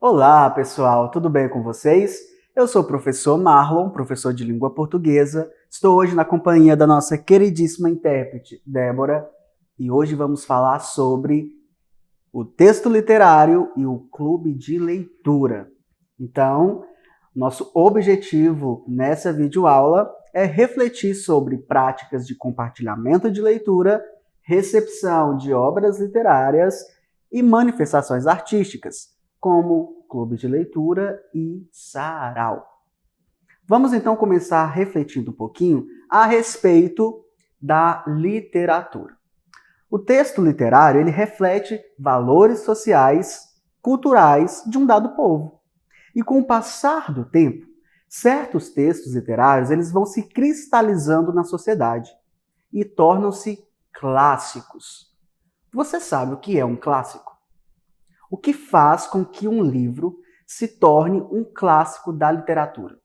Olá, pessoal, tudo bem com vocês? Eu sou o professor Marlon, professor de língua portuguesa. Estou hoje na companhia da nossa queridíssima intérprete, Débora, e hoje vamos falar sobre o texto literário e o clube de leitura. Então, nosso objetivo nessa videoaula é refletir sobre práticas de compartilhamento de leitura, recepção de obras literárias e manifestações artísticas, como clube de leitura e sarau. Vamos então começar refletindo um pouquinho a respeito da literatura. O texto literário ele reflete valores sociais, culturais de um dado povo. E com o passar do tempo, certos textos literários eles vão se cristalizando na sociedade e tornam-se clássicos. Você sabe o que é um clássico? O que faz com que um livro se torne um clássico da literatura?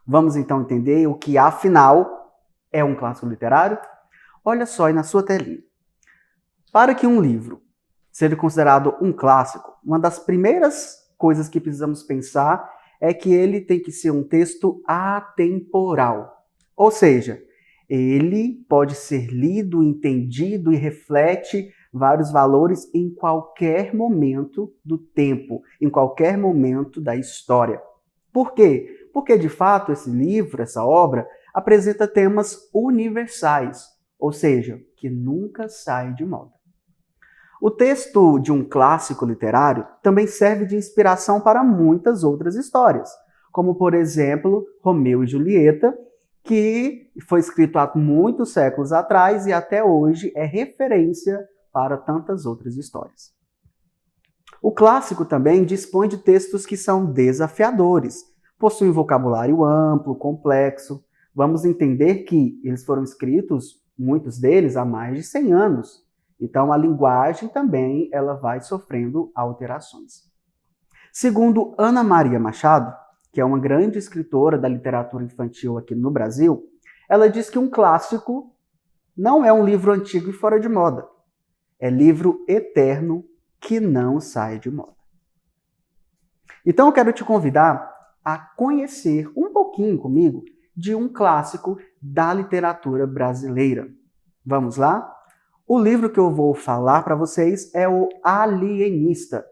Vamos então entender o que, afinal, é um clássico literário? Olha só aí na sua telinha. Para que um livro seja considerado um clássico, uma das primeiras coisas que precisamos pensar é que ele tem que ser um texto atemporal. Ou seja, ele pode ser lido, entendido e reflete vários valores em qualquer momento do tempo, em qualquer momento da história. Por quê? Porque, de fato, esse livro, essa obra, apresenta temas universais, ou seja, que nunca saem de moda. O texto de um clássico literário também serve de inspiração para muitas outras histórias, como, por exemplo, Romeu e Julieta, que foi escrito há muitos séculos atrás e até hoje é referência para tantas outras histórias. O clássico também dispõe de textos que são desafiadores, possuem vocabulário amplo, complexo. Vamos entender que eles foram escritos, muitos deles, há mais de 100 anos. Então, a linguagem também ela vai sofrendo alterações. Segundo Ana Maria Machado, que é uma grande escritora da literatura infantil aqui no Brasil, ela diz que um clássico não é um livro antigo e fora de moda. É livro eterno que não sai de moda. Então eu quero te convidar a conhecer um pouquinho comigo de um clássico da literatura brasileira. Vamos lá? O livro que eu vou falar para vocês é o Alienista,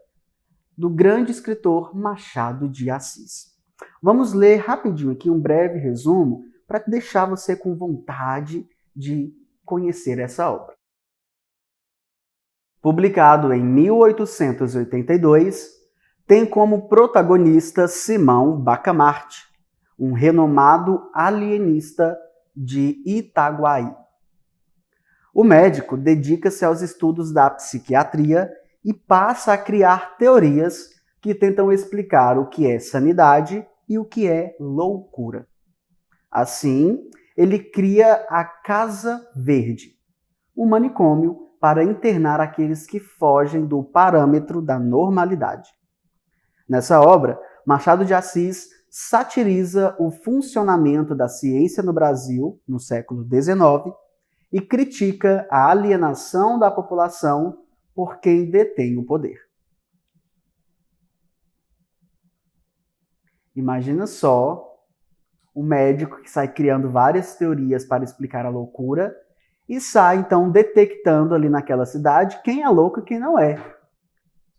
do grande escritor Machado de Assis. Vamos ler rapidinho aqui um breve resumo para deixar você com vontade de conhecer essa obra. Publicado em 1882, tem como protagonista Simão Bacamarte, um renomado alienista de Itaguaí. O médico dedica-se aos estudos da psiquiatria e passa a criar teorias que tentam explicar o que é sanidade e o que é loucura. Assim, ele cria a Casa Verde, um manicômio para internar aqueles que fogem do parâmetro da normalidade. Nessa obra, Machado de Assis satiriza o funcionamento da ciência no Brasil no século XIX e critica a alienação da população por quem detém o poder. Imagina só um médico que sai criando várias teorias para explicar a loucura e sai, então, detectando ali naquela cidade quem é louco e quem não é.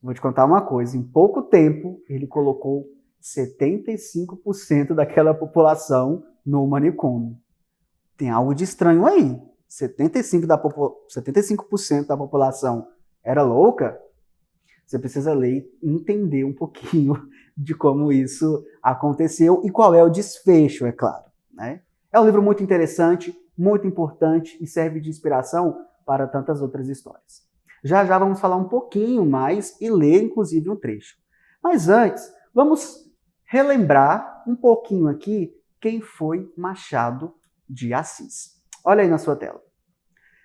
Vou te contar uma coisa, em pouco tempo ele colocou 75% daquela população no manicômio. Tem algo de estranho aí. 75% da população era louca? Você precisa ler e entender um pouquinho de como isso aconteceu e qual é o desfecho, é claro, né? É um livro muito interessante, muito importante e serve de inspiração para tantas outras histórias. Já já vamos falar um pouquinho mais e ler, inclusive, um trecho. Mas antes, vamos relembrar um pouquinho aqui quem foi Machado de Assis. Olha aí na sua tela.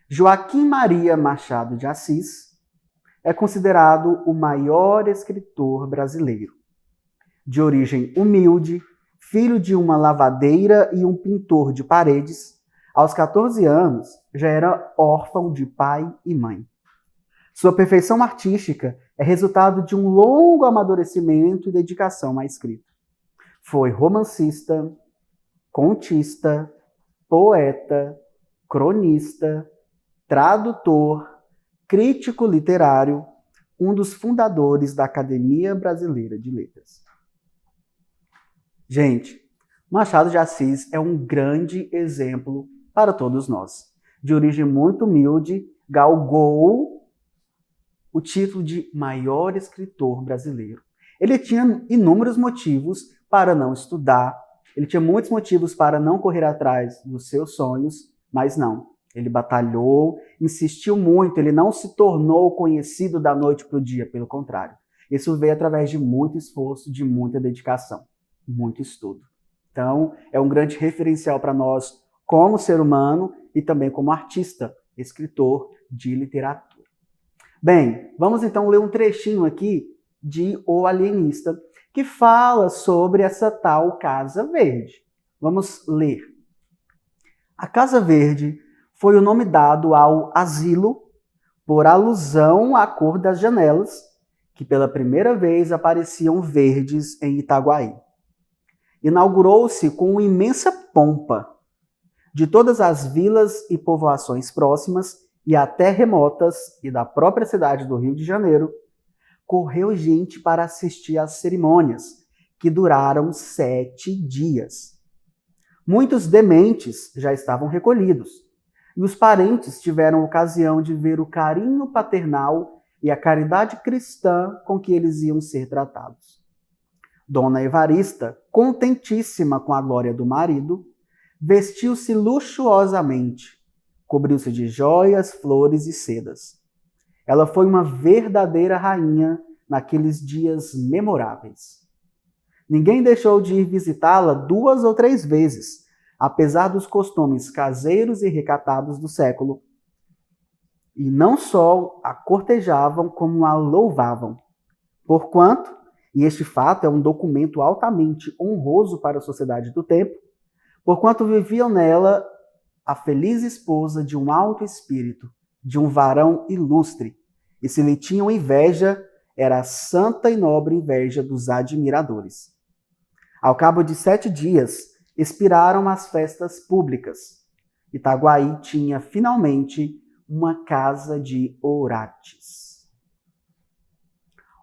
Joaquim Maria Machado de Assis é considerado o maior escritor brasileiro. De origem humilde, filho de uma lavadeira e um pintor de paredes, aos 14 anos já era órfão de pai e mãe. Sua perfeição artística é resultado de um longo amadurecimento e dedicação à escrita. Foi romancista, contista, poeta, cronista, tradutor, crítico literário, um dos fundadores da Academia Brasileira de Letras. Gente, Machado de Assis é um grande exemplo para todos nós. De origem muito humilde, galgou o título de maior escritor brasileiro. Ele tinha inúmeros motivos para não estudar, ele tinha muitos motivos para não correr atrás dos seus sonhos, mas não. Ele batalhou, insistiu muito, ele não se tornou conhecido da noite para o dia, pelo contrário. Isso veio através de muito esforço, de muita dedicação, muito estudo. Então, é um grande referencial para nós como ser humano e também como artista, escritor de literatura. Bem, vamos então ler um trechinho aqui de O Alienista, que fala sobre essa tal Casa Verde. Vamos ler. A Casa Verde foi o nome dado ao asilo por alusão à cor das janelas, que pela primeira vez apareciam verdes em Itaguaí. Inaugurou-se com imensa pompa. De todas as vilas e povoações próximas e até remotas e da própria cidade do Rio de Janeiro, correu gente para assistir às cerimônias, que duraram 7 dias. Muitos dementes já estavam recolhidos, e os parentes tiveram ocasião de ver o carinho paternal e a caridade cristã com que eles iam ser tratados. Dona Evarista, contentíssima com a glória do marido, vestiu-se luxuosamente, cobriu-se de joias, flores e sedas. Ela foi uma verdadeira rainha naqueles dias memoráveis. Ninguém deixou de ir visitá-la 2 ou 3 vezes, apesar dos costumes caseiros e recatados do século. E não só a cortejavam, como a louvavam. Porquanto, e este fato é um documento altamente honroso para a sociedade do tempo, porquanto viviam nela a feliz esposa de um alto espírito, de um varão ilustre, e se lhe tinham inveja, era a santa e nobre inveja dos admiradores. Ao cabo de 7 dias, expiraram as festas públicas. Itaguaí tinha finalmente uma casa de orates.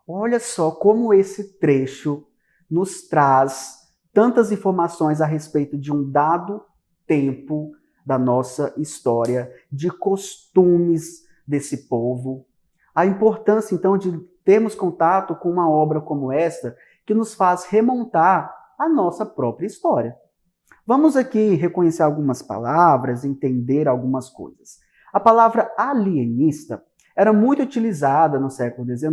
Olha só como esse trecho nos traz tantas informações a respeito de um dado tempo da nossa história, de costumes desse povo. A importância, então, de termos contato com uma obra como esta, que nos faz remontar a nossa própria história. Vamos aqui reconhecer algumas palavras, entender algumas coisas. A palavra alienista era muito utilizada no século XIX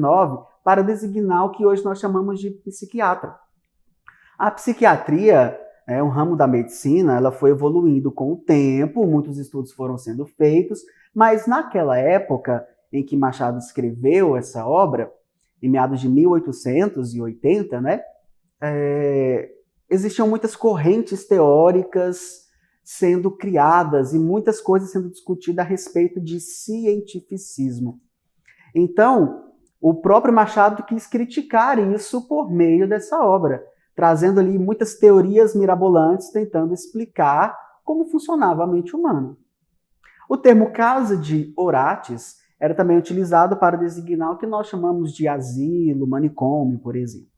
para designar o que hoje nós chamamos de psiquiatra. A psiquiatria é um ramo da medicina, ela foi evoluindo com o tempo, muitos estudos foram sendo feitos, mas naquela época em que Machado escreveu essa obra, em meados de 1880, existiam muitas correntes teóricas sendo criadas e muitas coisas sendo discutidas a respeito de cientificismo. Então, o próprio Machado quis criticar isso por meio dessa obra, trazendo ali muitas teorias mirabolantes, tentando explicar como funcionava a mente humana. O termo casa de orates era também utilizado para designar o que nós chamamos de asilo, manicômio, por exemplo.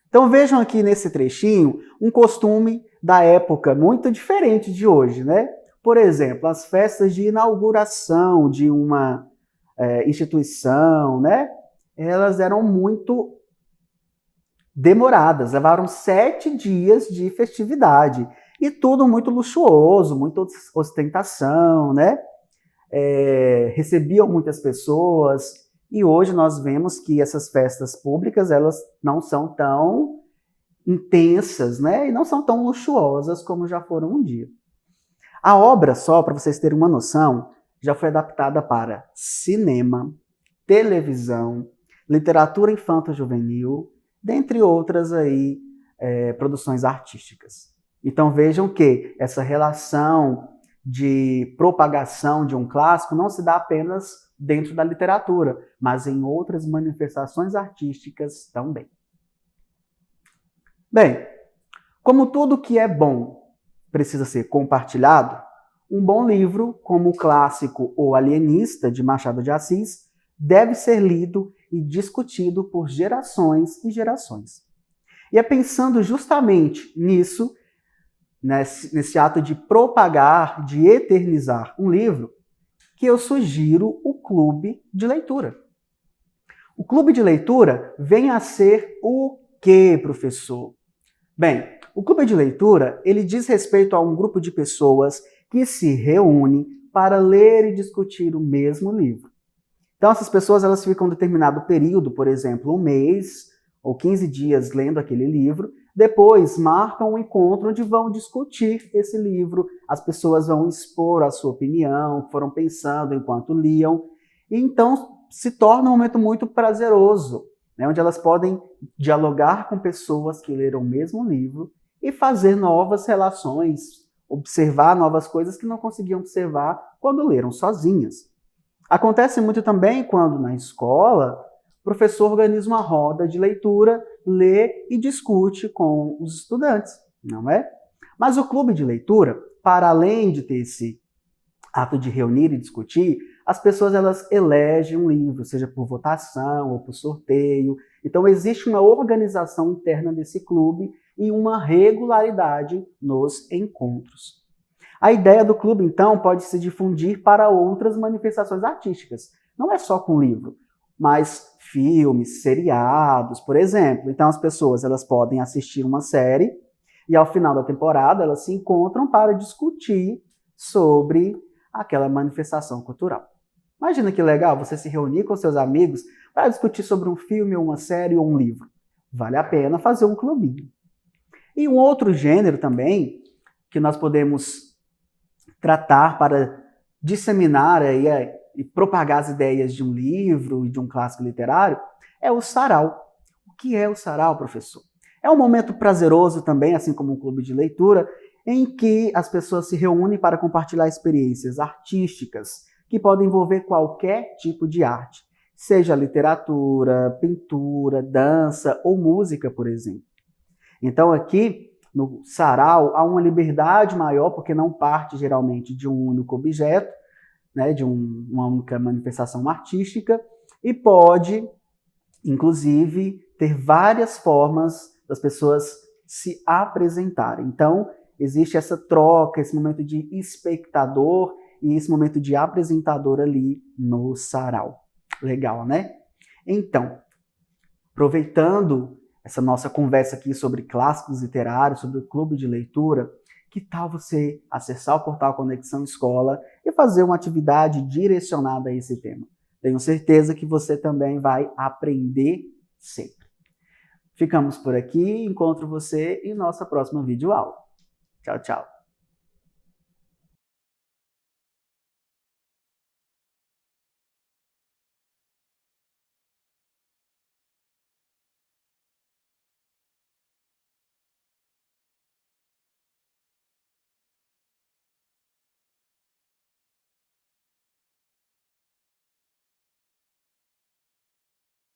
Então vejam aqui nesse trechinho um costume da época muito diferente de hoje, né? Por exemplo, as festas de inauguração de uma instituição, né? Elas eram muito demoradas, levaram 7 dias de festividade e tudo muito luxuoso, muita ostentação, né? Recebiam muitas pessoas e hoje nós vemos que essas festas públicas elas não são tão intensas, né? E não são tão luxuosas como já foram um dia. A obra, só para vocês terem uma noção, já foi adaptada para cinema, televisão, literatura infanto-juvenil, dentre outras produções artísticas. Então vejam que essa relação de propagação de um clássico não se dá apenas dentro da literatura, mas em outras manifestações artísticas também. Bem, como tudo que é bom precisa ser compartilhado, um bom livro, como o clássico O Alienista, de Machado de Assis, deve ser lido e discutido por gerações e gerações. E é pensando justamente nisso, nesse ato de propagar, de eternizar um livro, que eu sugiro o clube de leitura. O clube de leitura vem a ser o quê, professor? Bem, o clube de leitura, ele diz respeito a um grupo de pessoas que se reúne para ler e discutir o mesmo livro. Então, essas pessoas elas ficam um determinado período, por exemplo, um mês ou 15 dias lendo aquele livro, depois marcam um encontro onde vão discutir esse livro, as pessoas vão expor a sua opinião, foram pensando enquanto liam, e então se torna um momento muito prazeroso, né, onde elas podem dialogar com pessoas que leram o mesmo livro e fazer novas relações, observar novas coisas que não conseguiam observar quando leram sozinhas. Acontece muito também quando, na escola, o professor organiza uma roda de leitura, lê e discute com os estudantes, não é? Mas o clube de leitura, para além de ter esse ato de reunir e discutir, as pessoas elas elegem um livro, seja por votação ou por sorteio. Então existe uma organização interna desse clube e uma regularidade nos encontros. A ideia do clube, então, pode se difundir para outras manifestações artísticas. Não é só com livro, mas filmes, seriados, por exemplo. Então as pessoas elas podem assistir uma série e ao final da temporada elas se encontram para discutir sobre aquela manifestação cultural. Imagina que legal você se reunir com seus amigos para discutir sobre um filme, ou uma série ou um livro. Vale a pena fazer um clubinho. E um outro gênero também que nós podemos tratar para disseminar e propagar as ideias de um livro e de um clássico literário é o sarau. O que é o sarau, professor? É um momento prazeroso também, assim como um clube de leitura, em que as pessoas se reúnem para compartilhar experiências artísticas que podem envolver qualquer tipo de arte, seja literatura, pintura, dança ou música, por exemplo. Então aqui no sarau há uma liberdade maior, porque não parte geralmente de um único objeto, né, de uma única manifestação artística, e pode, inclusive, ter várias formas das pessoas se apresentarem. Então, existe essa troca, esse momento de espectador e esse momento de apresentador ali no sarau. Legal, né? Então, aproveitando essa nossa conversa aqui sobre clássicos literários, sobre o clube de leitura, que tal você acessar o portal Conexão Escola e fazer uma atividade direcionada a esse tema? Tenho certeza que você também vai aprender sempre. Ficamos por aqui, encontro você em nossa próxima videoaula. Tchau, tchau.